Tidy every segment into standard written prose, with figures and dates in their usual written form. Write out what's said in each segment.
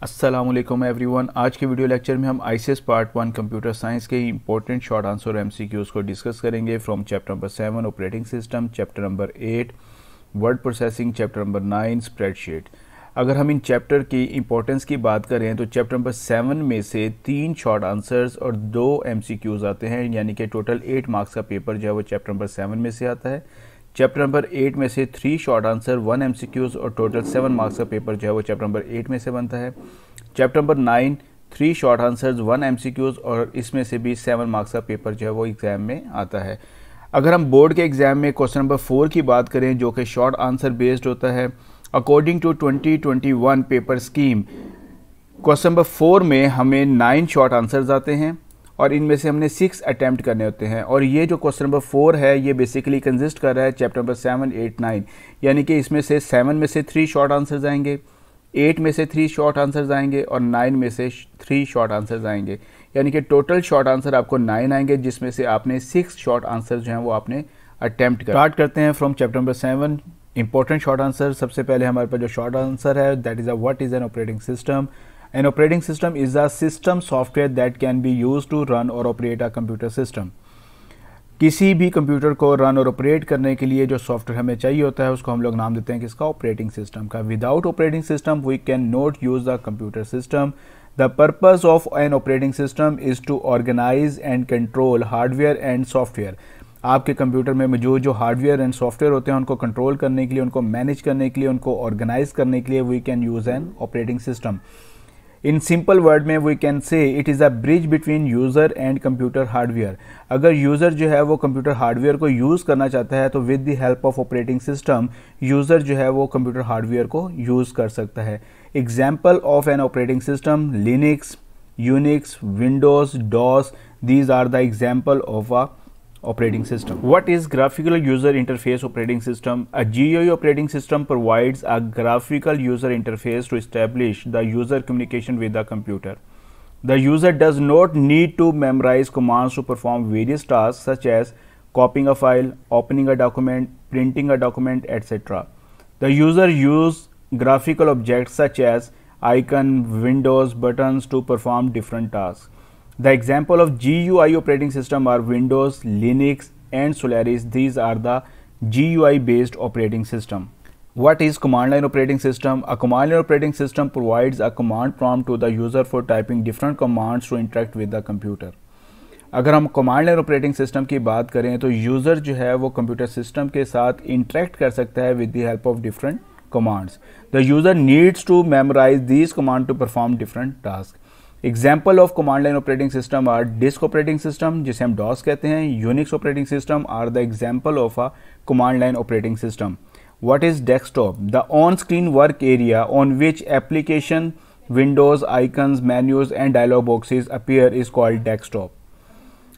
अस्सलामुअलैकुम एवरीवन। आज के वीडियो लेक्चर में हम आईसीएस पार्ट 1 कंप्यूटर साइंस के इंपॉर्टेंट शॉर्ट आंसर एमसीक्यूज को डिस्कस करेंगे from chapter number 7 operating system, chapter number 8 word processing, chapter number 9 spreadsheet. अगर हम इन चैप्टर की इंपॉर्टेंस की बात करें तो चैप्टर नंबर 7 में से 3 शॉर्ट आंसर्स और 2 एमसीक्यूज आते हैं, यानी कि टोटल 8 मार्क्स का पेपर जो है वो चैप्टर नंबर 7 में से आता है। चैप्टर नंबर 8 में से 3 शॉर्ट आंसर, 1 एमसीक्यूज और टोटल 7 मार्क्स का पेपर जो है वो चैप्टर नंबर 8 में से बनता है। Chapter number 9 3 short answers, 1 MCQs और इसमें से भी 7 मार्क्स का पेपर जो है वो एग्जाम में आता है। अगर हम बोर्ड के एग्जाम में क्वेश्चन नंबर 4 की बात करें जो कि शॉर्ट आंसर बेस्ड होता है, according to 2021 paper scheme, question number 4 में हमें 9 शॉर्ट आंसर्स आते हैं और इनमें से हमने 6 अटैम्प्ट करने होते हैं। और ये जो क्वेश्चन नंबर 4 है ये बेसिकली कंसिस्ट कर रहा है चैप्टर नंबर 7, 8, 9, यानी कि इसमें से 7 में से 3 शॉर्ट आंसर्स आएंगे, 8 में से 3 शॉर्ट आंसर्स आएंगे और 9 में से 3 शॉर्ट आंसर्स आएंगे, यानी कि टोटल शॉर्ट आंसर आपको 9 आएंगे, जिसमें से आपने 6 शॉर्ट आंसर जो हैं वो आपने अटैम्प्ट कर। स्टार्ट करते हैं from chapter number 7 important short answer. सबसे पहले हमारे पास जो शॉर्ट आंसर है that is what is an operating system. An operating system is a system software that can be used to run or operate a computer system. किसी भी computer को run और operate करने के लिए जो सॉफ्टवेयर हमें चाहिए होता है उसको हम लोग नाम देते हैं किसका, ऑपरेटिंग सिस्टम का। Without operating system we can not use the computer system. The purpose of an operating system is to organise and control hardware and software. आपके कंप्यूटर में मौजूद जो हार्डवेयर एंड सॉफ्टवेयर होते हैं उनको कंट्रोल करने के लिए, उनको मैनेज करने के लिए, उनको ऑर्गेनाइज करने के लिए we can use an operating system. In simple word में we can say it is a bridge between user and computer hardware. अगर यूज़र जो है वो कंप्यूटर हार्डवेयर को यूज़ करना चाहता है तो with the help of operating system user जो है वो कंप्यूटर हार्डवेयर को यूज़ कर सकता है। Example of an operating system Linux, Unix, Windows, DOS, these are the example of a operating system. What is graphical user interface operating system? A GUI operating system provides a graphical user interface to establish the user communication with the computer. The user does not need to memorize commands to perform various tasks such as copying a file, opening a document, printing a document, etc. The user uses graphical objects such as icon, windows, buttons to perform different tasks. The example of GUI operating system are Windows, Linux and Solaris. These are the GUI based operating system. What is command line operating system? A command line operating system provides a command prompt to the user for typing different commands to interact with the computer. अगर हम command line operating system की बात करें तो user जो है वो computer system के साथ इंटरेक्ट कर सकता है with the help of different commands. The user needs to memorise these command to perform different task. Example of command line operating system are disk operating system जिसे हम डॉस कहते हैं, Unix operating system are the example of a command line operating system. What is desktop? The on screen work area on which application, windows, icons, menus and dialog boxes appear is called desktop.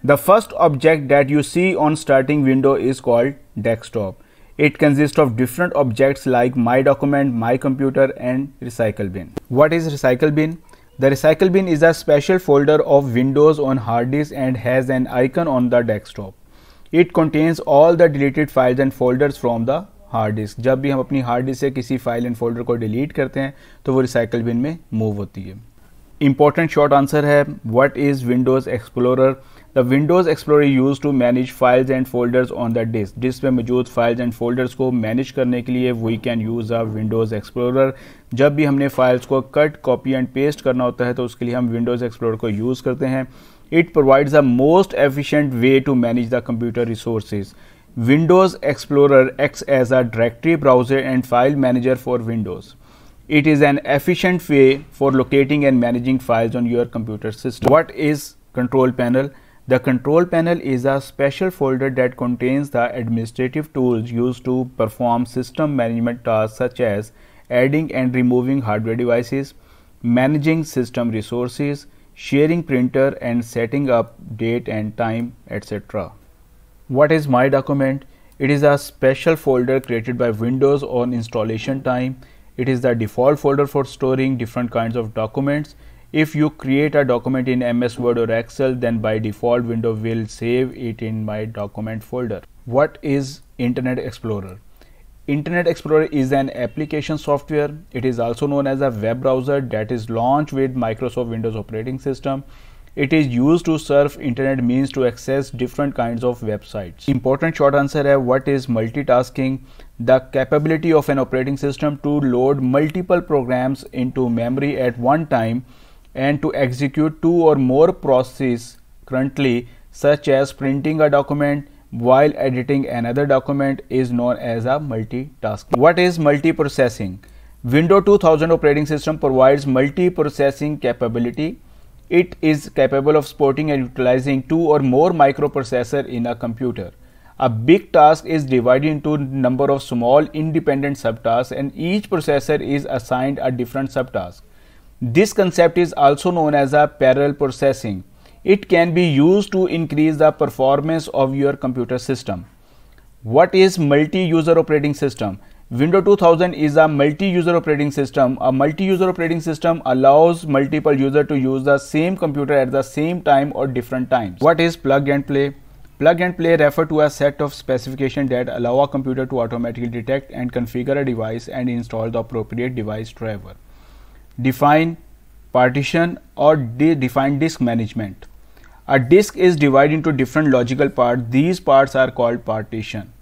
The first object that you see on starting window is called desktop. It consists of different objects like My Document, My Computer and Recycle Bin. What is Recycle Bin? The Recycle Bin is a special folder of Windows on hard disk and has an icon on the desktop. It contains all the deleted files and folders from the hard disk. जब भी हम अपनी hard disk से किसी file and folder को delete करते हैं तो वो रिसाइकल बिन में मूव होती है। इंपॉर्टेंट शॉर्ट आंसर है what is Windows Explorer? The Windows Explorer use to manage files and folders on the disk. Disk में मौजूद फाइल्स एंड फोल्डर्स को मैनेज करने के लिए we can use a Windows Explorer. जब भी हमने फाइल्स को कट, कॉपी एंड पेस्ट करना होता है तो उसके लिए हम विंडोज एक्सप्लोरर को यूज़ करते हैं। It provides the most efficient way to manage the computer resources. Windows Explorer acts as a directory browser and file manager for Windows. It is an efficient way for locating and managing files on your computer system. What is control panel? The control panel is a special folder that contains the administrative tools used to perform system management tasks such as adding and removing hardware devices, managing system resources, sharing printer and setting up date and time, etc. What is My Document? It is a special folder created by Windows on installation time. It is the default folder for storing different kinds of documents. If you create a document in MS Word or Excel, then by default Windows will save it in My Document folder. What is Internet Explorer? Internet Explorer is an application software. It is also known as a web browser that is launched with Microsoft Windows operating system. It is used to surf internet, means to access different kinds of websites. Important short answer है, what is multitasking? The capability of an operating system to load multiple programs into memory at one time and to execute two or more processes currently, such as printing a document while editing another document, is known as a multitasking. What is multiprocessing? Windows 2000 operating system provides multiprocessing capability. It is capable of supporting and utilizing two or more microprocessors in a computer. A big task is divided into a number of small independent subtasks, and each processor is assigned a different subtask. This concept is also known as a parallel processing. It can be used to increase the performance of your computer system. What is multi-user operating system? Windows 2000 is a multi-user operating system. A multi-user operating system allows multiple users to use the same computer at the same time or different times. What is plug and play? Plug and play refer to a set of specifications that allow a computer to automatically detect and configure a device and install the appropriate device driver. Define, partition or define disk management. A disk is divided into different logical parts. These parts are called partition.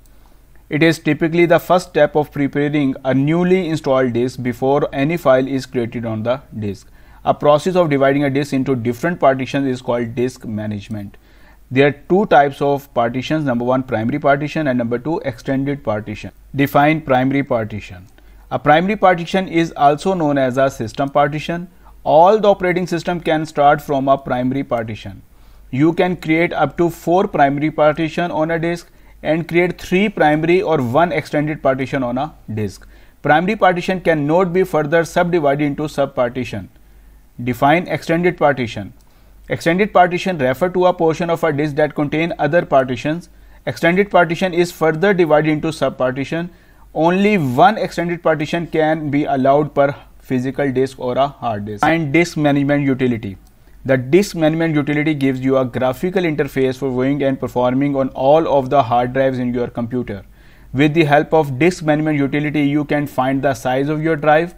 It is typically the first step of preparing a newly installed disk before any file is created on the disk. A process of dividing a disk into different partitions is called disk management. There are two types of partitions. Number one, primary partition, and number two, extended partition. Define primary partition. A primary partition is also known as a system partition. All the operating system can start from a primary partition. You can create up to 4 primary partition on a disk and create 3 primary or 1 extended partition on a disk. Primary partition cannot be further subdivided into subpartition. Define extended partition. Extended partition refer to a portion of a disk that contain other partitions. Extended partition is further divided into subpartition. Only one extended partition can be allowed per physical disk or a hard disk. And disk management utility. The disk management utility gives you a graphical interface for viewing and performing on all of the hard drives in your computer. With the help of disk management utility, you can find the size of your drive,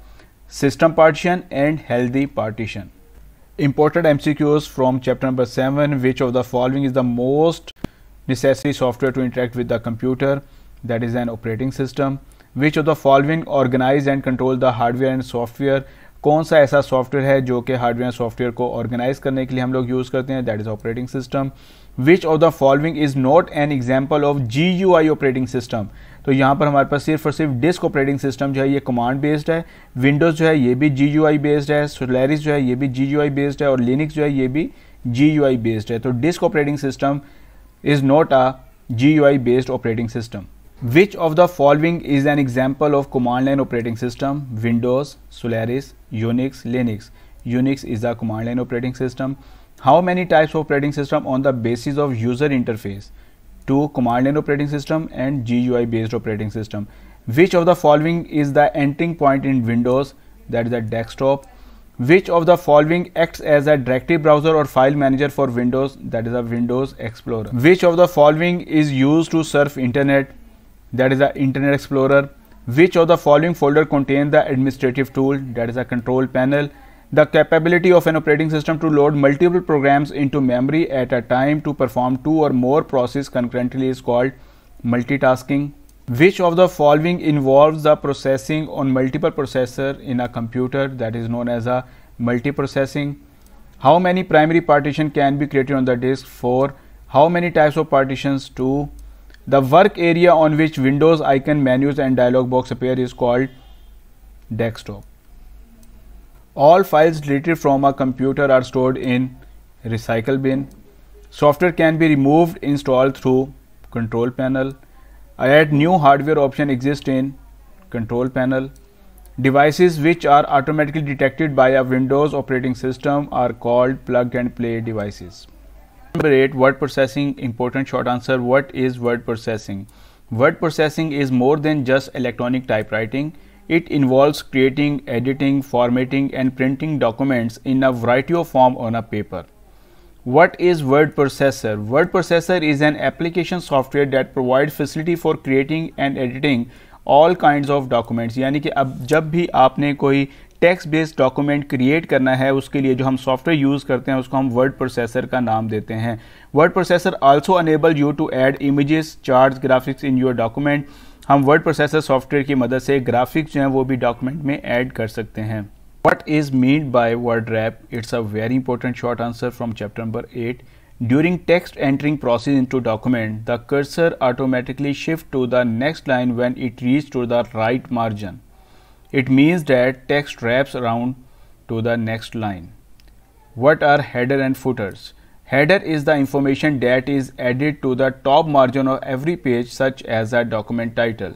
system partition and healthy partition. Important MCQs from chapter number 7. Which of the following is the most necessary software to interact with the computer? That is an operating system. Which of the following organize and control the hardware and software? कौन सा ऐसा software है जो कि hardware software को organise करने के लिए हम लोग यूज़ करते हैं? That is operating system. Which of the following is not an example of GUI operating system? तो यहाँ पर हमारे पास सिर्फ और सिर्फ डिस्क ऑपरेटिंग सिस्टम जो है ये कमांड बेस्ड है. विंडोज़ जो है ये भी GUI बेस्ड है. सोलारिस जो है ये भी GUI बेस्ड है और लिनक्स जो है ये भी GUI बेस्ड है. तो disc operating system is not a GUI based operating system. Which of the following is an example of command line operating system? Windows, Solaris, Unix, Linux. Unix is a command line operating system. How many types of operating system on the basis of user interface? 2 command line operating system and GUI based operating system. Which of the following is the entering point in Windows? That is the desktop. Which of the following acts as a directory browser or file manager for Windows? That is a Windows Explorer. Which of the following is used to surf internet? That is the Internet Explorer. Which of the following folder contains the administrative tool? That is a control panel. The capability of an operating system to load multiple programs into memory at a time to perform 2 or more processes concurrently is called multitasking. Which of the following involves the processing on multiple processors in a computer? That is known as a multiprocessing. How many primary partitions can be created on the disk? 4. How many types of partitions? 2. The work area on which Windows icon, menus and dialog box appear is called desktop. All files deleted from a computer are stored in recycle bin. Software can be removed, installed through control panel. Add new hardware option exists in control panel. Devices which are automatically detected by a Windows operating system are called plug and play devices. Number 8, word processing. Important short answer. What is word processing? Word processing is more than just electronic typewriting. It involves creating, editing, formatting and printing documents in a variety of form on a paper. What is word processor? Word processor is an application software that provides facility for creating and editing all kinds of documents, यानी कि अब जब भी आपने कोई text based document create करना है उसके लिए जो हम सॉफ्टवेयर यूज़ करते हैं उसको हम वर्ड प्रोसेसर का नाम देते हैं। Word processor also enable you to add images, charts, graphics in your document. हम वर्ड प्रोसेसर सॉफ्टवेयर की मदद से ग्राफिक्स जो हैं वो भी डॉक्यूमेंट में ऐड कर सकते हैं। What is meant by word wrap? It's a very important short answer from chapter number 8. During text entering process into document, the cursor automatically shifts to the next line when it reaches to the right margin. It means that text wraps around to the next line. What are header and footers? Header is the information that is added to the top margin of every page, such as a document title.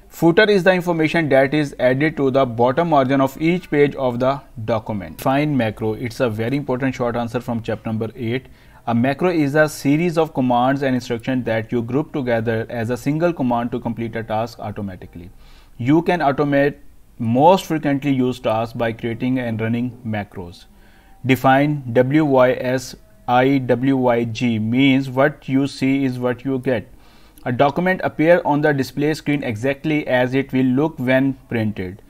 Footer is the information that is added to the bottom margin of each page of the document. Define macro. It's a very important short answer from chapter number 8. A macro is a series of commands and instructions that you group together as a single command to complete a task automatically. You can automate most frequently used tasks by creating and running macros. Define WYSIWYG means what you see is what you get. A document appears on the display screen exactly as it will look when printed.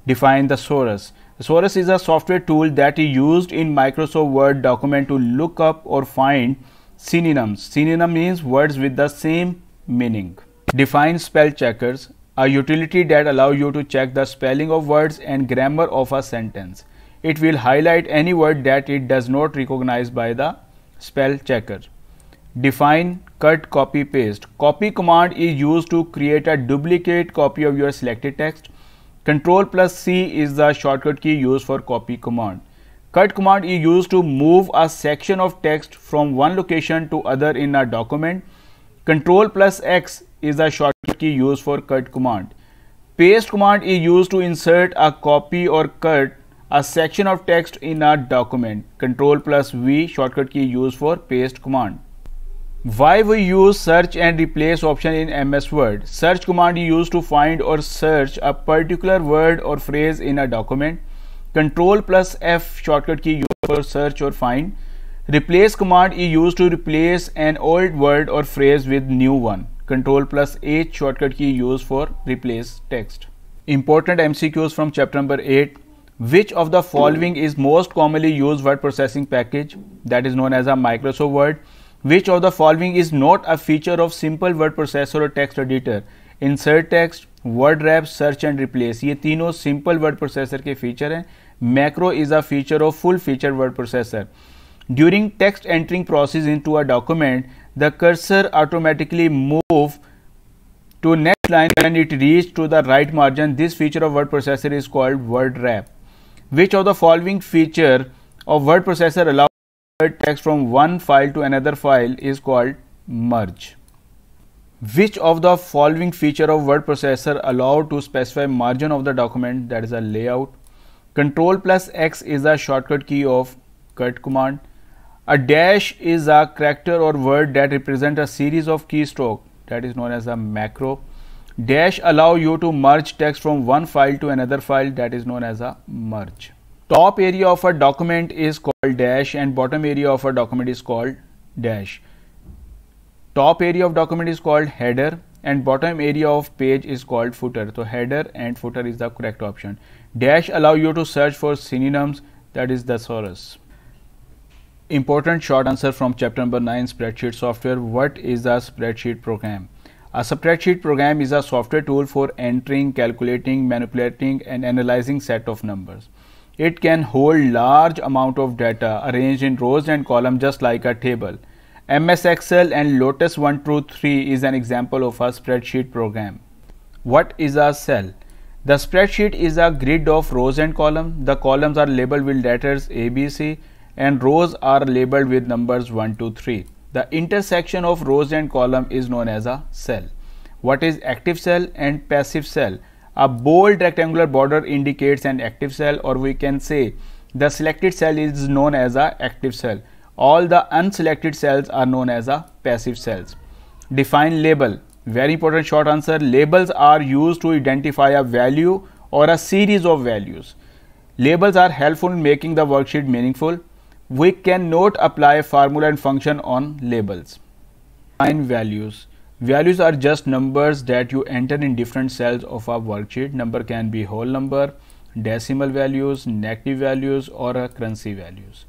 Define the thesaurus. Thesaurus is a software tool that is used in Microsoft Word document to look up or find synonyms. Synonym means words with the same meaning. Define spell checkers. A utility that allows you to check the spelling of words and grammar of a sentence. It will highlight any word that it does not recognize by the spell checker. Define cut, copy, paste. Copy command is used to create a duplicate copy of your selected text. Ctrl+C is the shortcut key used for copy command. Cut command is used to move a section of text from one location to other in a document. Ctrl+X is the shortcut key used for cut command. Paste command is used to insert a copy or cut a section of text in a document. Ctrl+V shortcut key used for paste command. Why we use search and replace option in MS Word? Search command is used to find or search a particular word or phrase in a document. Ctrl+F shortcut key used for search or find. Replace command is used to replace an old word or phrase with new one. Ctrl+H shortcut key used for replace text. Important MCQs from chapter number 8. Which of the following is most commonly used word processing package, that is known as a Microsoft Word? Which of the following is not a feature of simple word processor or text editor? Insert text, word wrap, search and replace. ये तीनों simple word processor के feature हैं. Macro is a feature of full featured word processor. During text entering process into a document, the cursor automatically move to next line when it reaches to the right margin. This feature of word processor is called word wrap. Which of the following feature of word processor allows text from one file to another file is called merge? Which of the following feature of word processor allow to specify margin of the document, that is a layout? Ctrl+X is the shortcut key of cut command. A dash is a character or word that represent a series of keystroke, that is known as a macro. Dash allow you to merge text from one file to another file, that is known as a merge. Top area of a document is called dash and bottom area of a document is called dash. Top area of document is called header and bottom area of page is called footer. So header and footer is the correct option. Dash allow you to search for synonyms, that is the thesaurus. Important short answer from chapter number 9, spreadsheet software. What is a spreadsheet program? A spreadsheet program is a software tool for entering, calculating, manipulating and analyzing set of numbers. It can hold large amount of data arranged in rows and columns just like a table. MS Excel and Lotus 123 is an example of a spreadsheet program. What is a cell? The spreadsheet is a grid of rows and columns. The columns are labeled with letters A, B, C and rows are labeled with numbers 1, 2, 3. The intersection of rows and columns is known as a cell. What is active cell and passive cell? A bold rectangular border indicates an active cell, or we can say the selected cell is known as a active cell. All the unselected cells are known as a passive cells. Define label. Very important short answer. Labels are used to identify a value or a series of values. Labels are helpful in making the worksheet meaningful. We cannot apply a formula and function on labels. Define values. Values are just numbers that you enter in different cells of a worksheet. Number can be whole number, decimal values, negative values, or a currency values.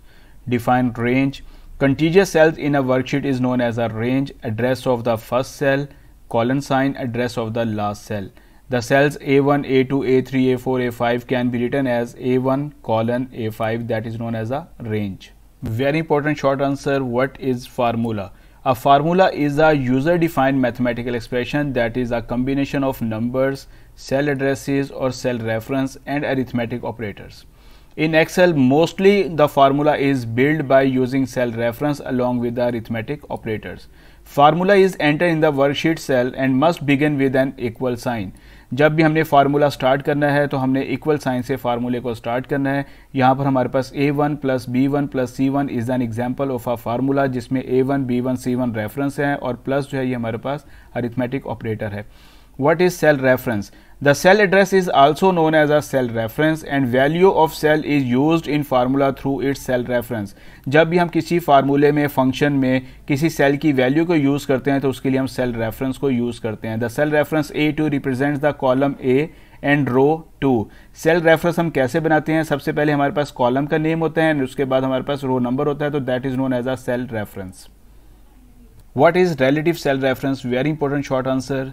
Define range. Contiguous cells in a worksheet is known as a range. Address of the first cell, colon sign, address of the last cell. The cells A1, A2, A3, A4, A5 can be written as A1 colon A5, that is known as a range. Very important short answer, what is formula? A formula is a user-defined mathematical expression that is a combination of numbers, cell addresses or cell reference and arithmetic operators. In Excel, mostly the formula is built by using cell reference along with the arithmetic operators. Formula is entered in the worksheet cell and must begin with an equal sign. जब भी हमने formula start करना है तो हमने equal sign से फार्मूले को स्टार्ट करना है। यहाँ पर हमारे पास A1 plus B1 plus C1 is an example of a formula जिसमें A1 B1 C1 रेफरेंस है और प्लस जो है ये हमारे पास अरिथमेटिक ऑपरेटर है। What is cell reference? The cell address is also known as a cell reference and value of cell is used in formula through its cell reference. जब भी हम किसी फार्मूले में फंक्शन में किसी सेल की वैल्यू को यूज़ करते हैं तो उसके लिए हम सेल रेफरेंस को यूज़ करते हैं। The cell reference A2 represents the column A and row 2. Cell reference हम कैसे बनाते हैं? सबसे पहले हमारे पास कॉलम का नेम होता है और उसके बाद हमारे पास रो नंबर होता है, तो that is known as a cell reference. What is relative cell reference? Very important short answer.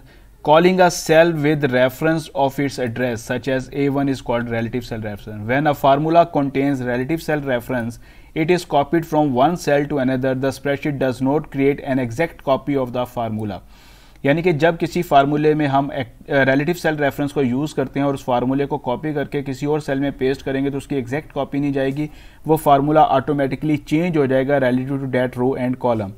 Calling a cell with reference of its address such as A1 is called relative cell reference. When a formula contains relative cell reference, it is copied from one cell to another. The spreadsheet does not create an exact copy of the formula. यानी कि जब किसी फार्मूले में हम relative cell reference को use करते हैं और उस फार्मूले को कॉपी करके किसी और सेल में पेस्ट करेंगे तो उसकी एग्जैक्ट कॉपी नहीं जाएगी, वो फार्मूला ऑटोमेटिकली चेंज हो जाएगा relative to that row and column.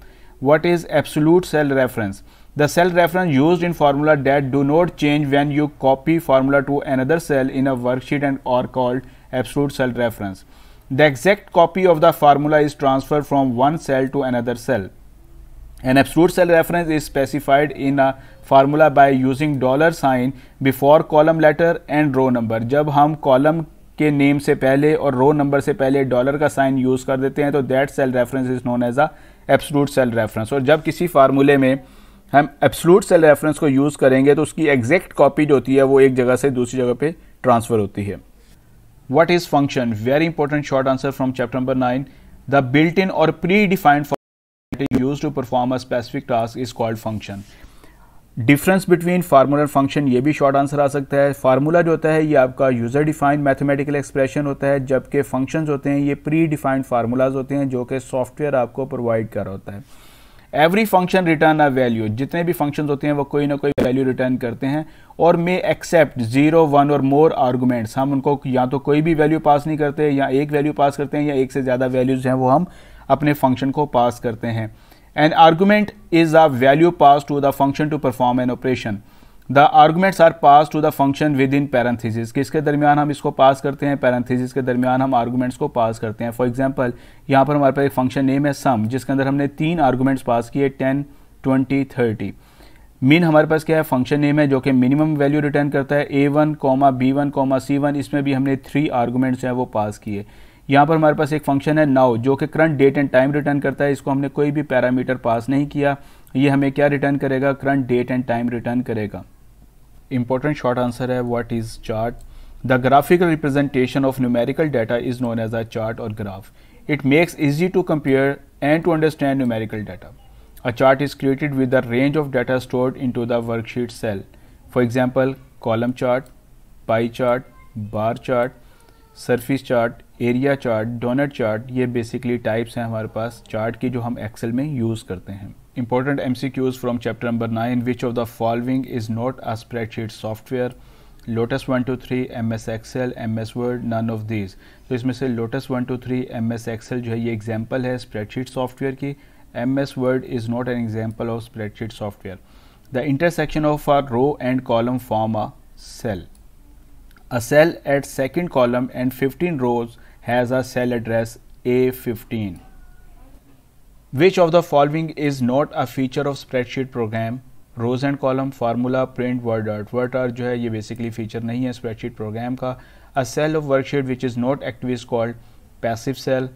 What is absolute cell reference? The cell reference used in formula that do not change when you copy formula to another cell in a worksheet and are called absolute cell reference. The exact copy of the formula is transferred from one cell to another cell. An absolute cell reference is specified in a formula by using $sign before column letter and row number. जब हम column के name से पहले और रो number से पहले dollar का sign use कर देते हैं तो that cell reference is known as a absolute cell reference. और जब किसी फार्मूले में हम एब्सोल्यूट सेल रेफरेंस को यूज़ करेंगे तो उसकी एग्जैक्ट कॉपी जो होती है वो एक जगह से दूसरी जगह पे ट्रांसफर होती है। What is function? Very important short answer from chapter number 9। The built in और predefined used to perform a specific task is called function. Difference between formula और फंक्शन, ये भी शॉर्ट आंसर आ सकता है। Formula जो होता है ये आपका यूजर डिफाइंड मैथमेटिकल एक्सप्रेशन होता है, जबकि फंक्शंस होते हैं ये प्री डिफाइंड फार्मूलाज होते हैं जो कि सॉफ्टवेयर आपको प्रोवाइड कर रहा होता है। Every function return a value, जितने भी फंक्शंस होते हैं वो कोई ना कोई वैल्यू रिटर्न करते हैं और मे एक्सेप्ट 0, 1 और मोर आर्गूमेंट्स। हम उनको या तो कोई भी वैल्यू पास नहीं करते या एक वैल्यू पास करते हैं या एक से ज़्यादा वैल्यूज हैं वो हम अपने फंक्शन को पास करते हैं। An argument is a value passed to the function to perform an operation. The arguments are passed to the function within parentheses. किसके दरमियान हम इसको पास करते हैं? पैरेंथेसिस के दरमियान हम आर्गूमेंट्स को पास करते हैं। फॉर एग्जांपल यहाँ पर हमारे पास एक फंक्शन नेम है सम, जिसके अंदर हमने 3 आर्गूमेंट्स पास किए 10, 20, 30। मीन हमारे पास क्या है? फंक्शन नेम है जो कि मिनिमम वैल्यू रिटर्न करता है A1, B1, C1। इसमें भी हमने 3 आर्गूमेंट्स हैं वो पास किए। यहाँ पर हमारे पास एक फंक्शन है नाउ जो कि current date and time return करता है। इसको हमने कोई भी पैरामीटर पास नहीं किया, ये हमें क्या रिटर्न करेगा? Current date and time return करेगा। इंपॉर्टेंट शॉर्ट आंसर है what is chart? The graphical representation of numerical data is known as a chart और graph. It makes easy to compare and to understand numerical data. A chart is created with the range of data stored into the worksheet cell. For example column chart, pie chart, bar chart, surface chart, area chart, donut chart, ये basically types हैं हमारे पास chart की जो हम Excel में use करते हैं। Important MCQs from chapter number 9। Which of the following is not a spreadsheet software? Lotus 1, 2, 3, MS Excel, MS Word, none of these. तो इसमें से लोटस 1, 2, 3, MS Excel जो है ये एग्जाम्पल है स्प्रेडशीट सॉफ्टवेयर की। MS Word is not an example of spreadsheet software. The intersection of a row and column form a cell. A cell at second column and 15 rows has a cell address A15. Which of the following is not a feature of spreadsheet program? Rows and column, formula, print, word art. Word art जो है ये basically feature नहीं है spreadsheet program का। A cell of worksheet which is not active is called passive cell.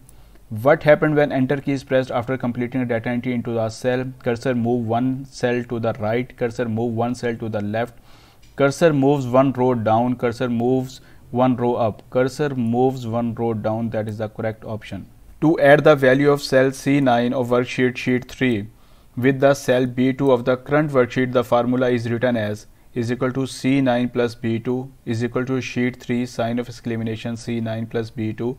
What happened when enter key is pressed after completing a data entry into the cell? Cursor move one cell to the right, cursor move one cell to the left, cursor moves one row down, cursor moves one row up, cursor moves one row down. That is the correct option. To add the value of cell C9 of worksheet sheet 3 with the cell B2 of the current worksheet, the formula is written as is equal to C9 plus B2 is equal to sheet 3 sign of exclamation C9 plus B2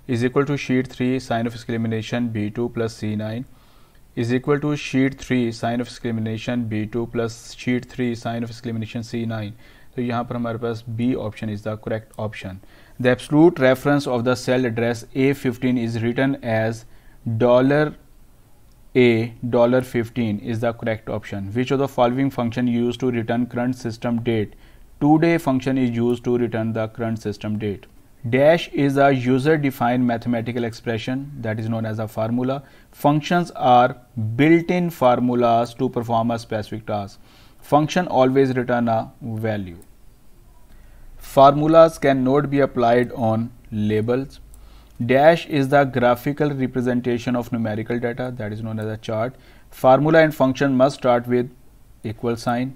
is equal to sheet 3 sign of exclamation B2 plus C9 is equal to sheet 3 sign of exclamation B2 plus sheet 3 sign of exclamation C9. तो यहाँ पर हमारे पास B option is the correct option. The absolute reference of the cell address A15 is written as $A$15 is the correct option. Which of the following function used to return current system date? Today function is used to return the current system date. Dash is a user-defined mathematical expression that is known as a formula. Functions are built-in formulas to perform a specific task. Function always return a value. Formulas cannot be applied on labels. Dash is the graphical representation of numerical data that is known as a chart. Formula and function must start with equal sign.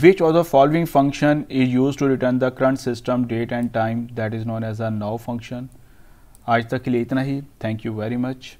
Which of the following function is used to return the current system date and time? That is known as a now function. आज तक के लिए इतना ही. Thank you very much.